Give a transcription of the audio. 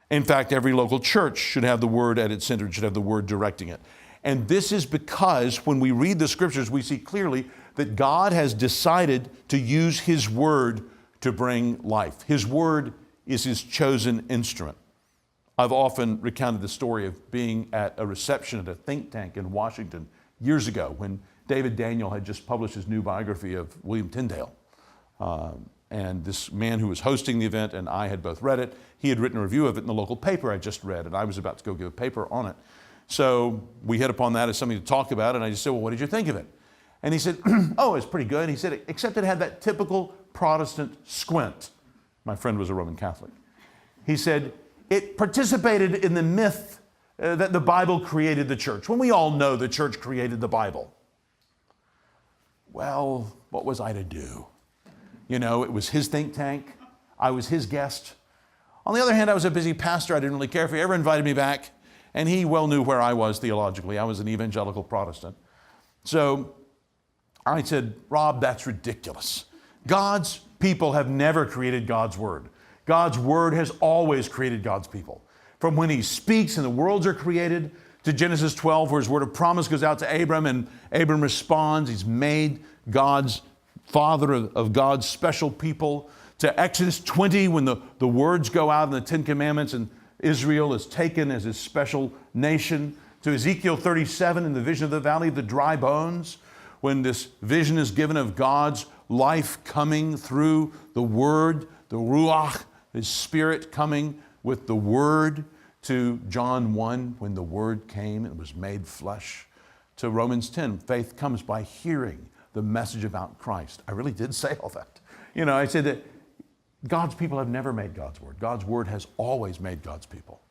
In fact, every local church should have the Word at its center, should have the Word directing it. And this is because when we read the Scriptures, we see clearly that God has decided to use His Word to bring life. His Word is His chosen instrument. I've often recounted the story of being at a reception at a think tank in Washington years ago when David Daniel had just published his new biography of William Tyndale. And this man who was hosting the event and I had both read it. He had written a review of it in the local paper I just read, and I was about to go give a paper on it. So we hit upon that as something to talk about, and I just said, well, what did you think of it? And he said, oh, it's pretty good. He said, except it had that typical Protestant squint. My friend was a Roman Catholic. He said, it participated in the myth that the Bible created the church, when we all know the church created the Bible. Well, what was I to do? You know, it was his think tank. I was his guest. On the other hand, I was a busy pastor. I didn't really care if he ever invited me back. And he well knew where I was theologically. I was an evangelical Protestant. So I said, Rob, that's ridiculous. God's people have never created God's Word. God's Word has always created God's people. From when He speaks and the worlds are created to Genesis 12, where His word of promise goes out to Abram and Abram responds. He's made God's father of God's special people, to Exodus 20 when the words go out in the Ten Commandments and Israel is taken as His special nation, to Ezekiel 37 in the vision of the valley of the dry bones, when this vision is given of God's life coming through the Word, the Ruach, His Spirit coming with the Word, to John 1 when the Word came and was made flesh, to Romans 10, faith comes by hearing the message about Christ. I really did say all that. You know, I said that God's people have never made God's Word. God's Word has always made God's people.